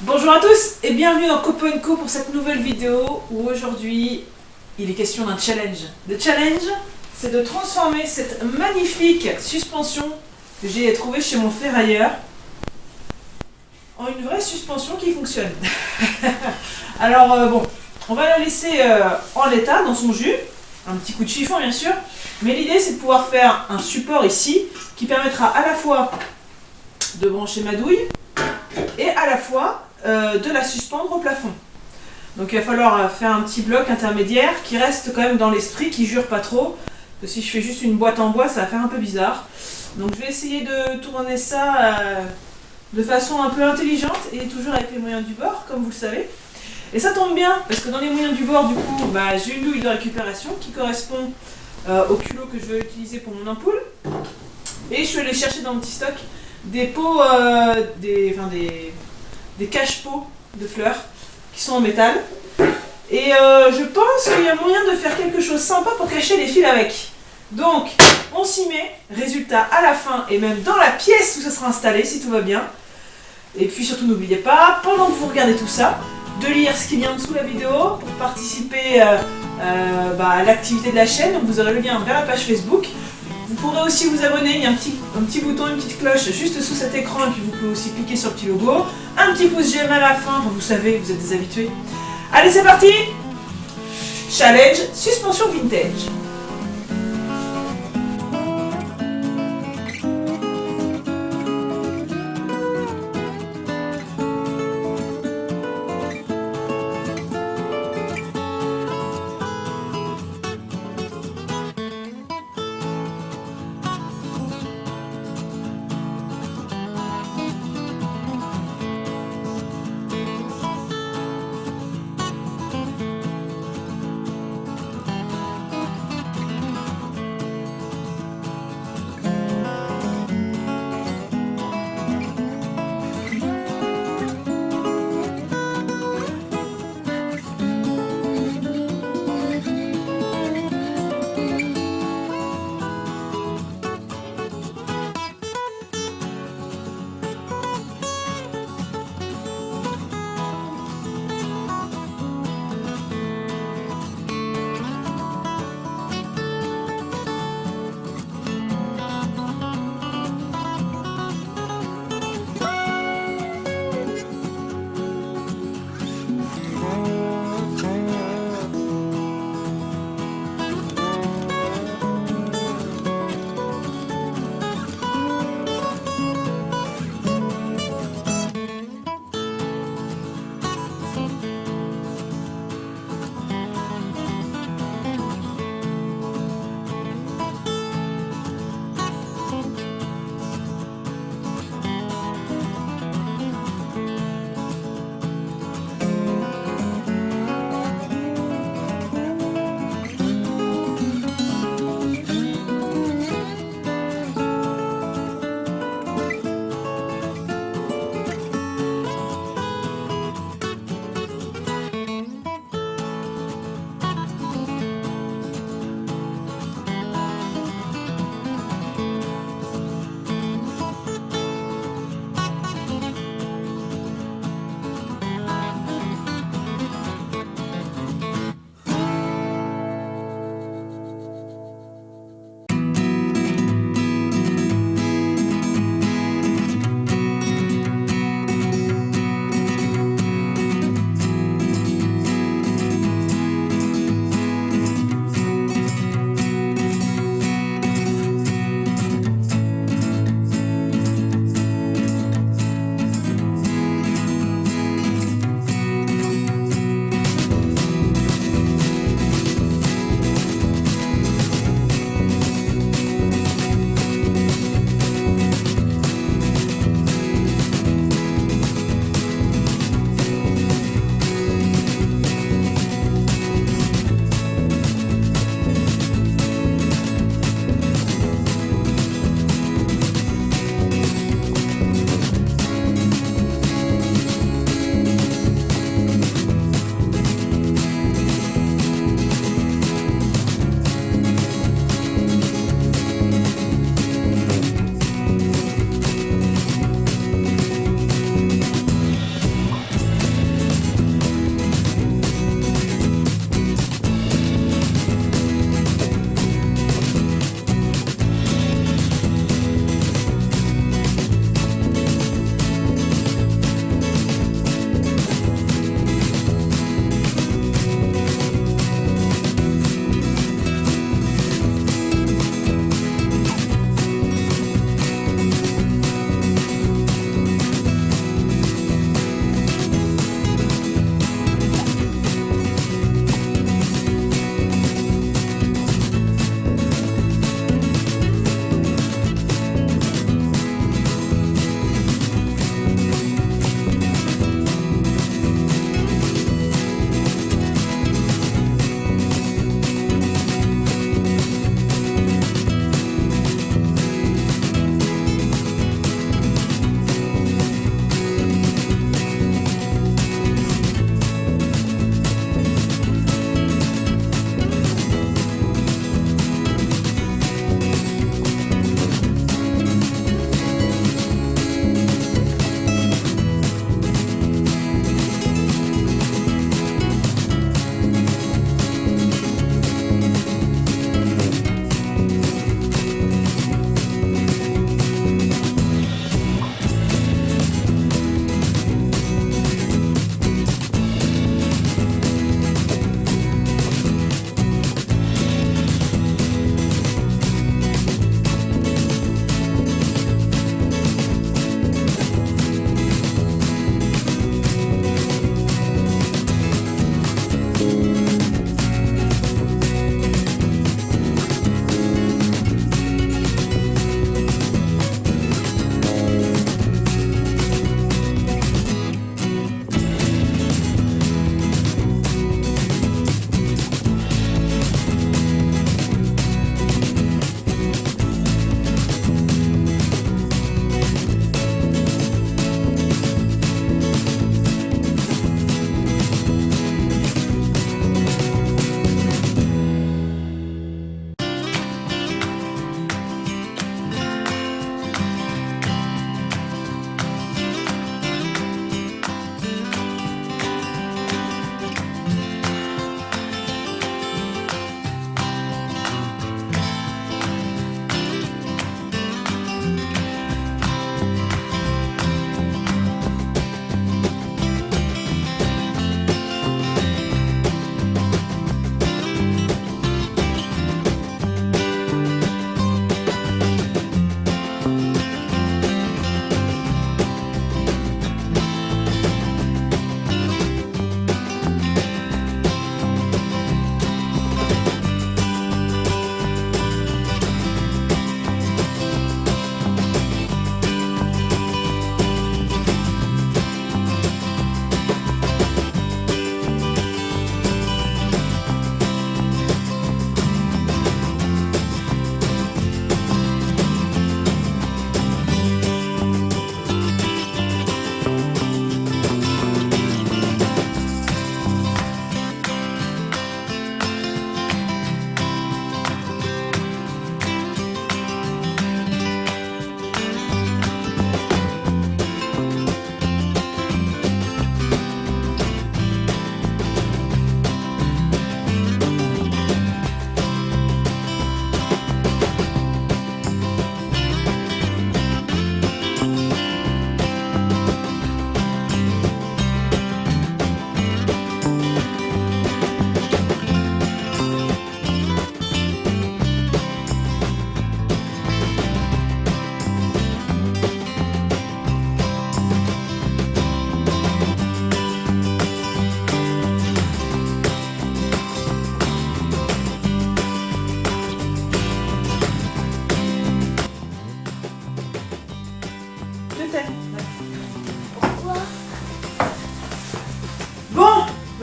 Bonjour à tous et bienvenue dans copeaux&co pour cette nouvelle vidéo où aujourd'hui il est question d'un challenge. Le challenge, c'est de transformer cette magnifique suspension que j'ai trouvée chez mon ferrailleur en une vraie suspension qui fonctionne. Alors bon, on va la laisser en l'état dans son jus, un petit coup de chiffon bien sûr, mais l'idée c'est de pouvoir faire un support ici qui permettra à la fois de brancher ma douille et à la fois de la suspendre au plafond. Donc il va falloir faire un petit bloc intermédiaire qui reste quand même dans l'esprit, qui jure pas trop, parce que si je fais juste une boîte en bois ça va faire un peu bizarre. Donc je vais essayer de tourner ça de façon un peu intelligente et toujours avec les moyens du bord, comme vous le savez. Et ça tombe bien, parce que dans les moyens du bord, du coup, j'ai une douille de récupération qui correspond au culot que je vais utiliser pour mon ampoule. Et je vais aller chercher dans mon petit stock des pots, des cache-pots de fleurs qui sont en métal. Et je pense qu'il y a moyen de faire quelque chose sympa pour cacher les fils avec. Donc, on s'y met. Résultat à la fin et même dans la pièce où ça sera installé, si tout va bien. Et puis surtout, n'oubliez pas, pendant que vous regardez tout ça, de lire ce qu'il y a en dessous de la vidéo pour participer à l'activité de la chaîne. Donc vous aurez le lien vers la page Facebook. Vous pourrez aussi vous abonner, il y a un petit bouton, une petite cloche juste sous cet écran et puis vous pouvez aussi cliquer sur le petit logo. Un petit pouce j'aime à la fin, vous savez, vous êtes des habitués. Allez, c'est parti! Challenge suspension vintage.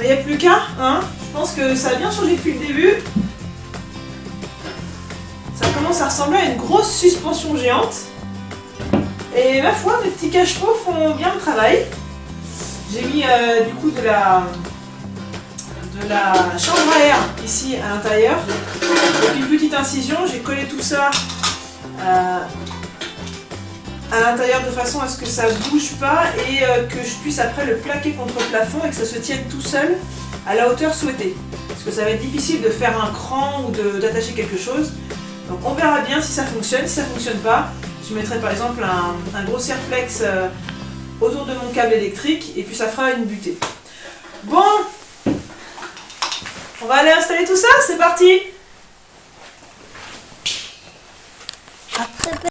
Il n'y a plus qu'à, hein. Je pense que ça a bien changé depuis le début. Ça commence à ressembler à une grosse suspension géante. Et ma foi, mes petits cache-pots font bien le travail. J'ai mis du coup de la chambre à air ici à l'intérieur. Avec une petite incision, j'ai collé tout ça à l'intérieur de façon à ce que ça ne bouge pas et que je puisse après le plaquer contre le plafond et que ça se tienne tout seul à la hauteur souhaitée. Parce que ça va être difficile de faire un cran ou d'attacher quelque chose. Donc on verra bien si ça fonctionne. Si ça ne fonctionne pas, je mettrai par exemple un gros serre-flex autour de mon câble électrique et puis ça fera une butée. Bon, on va aller installer tout ça, c'est parti. Après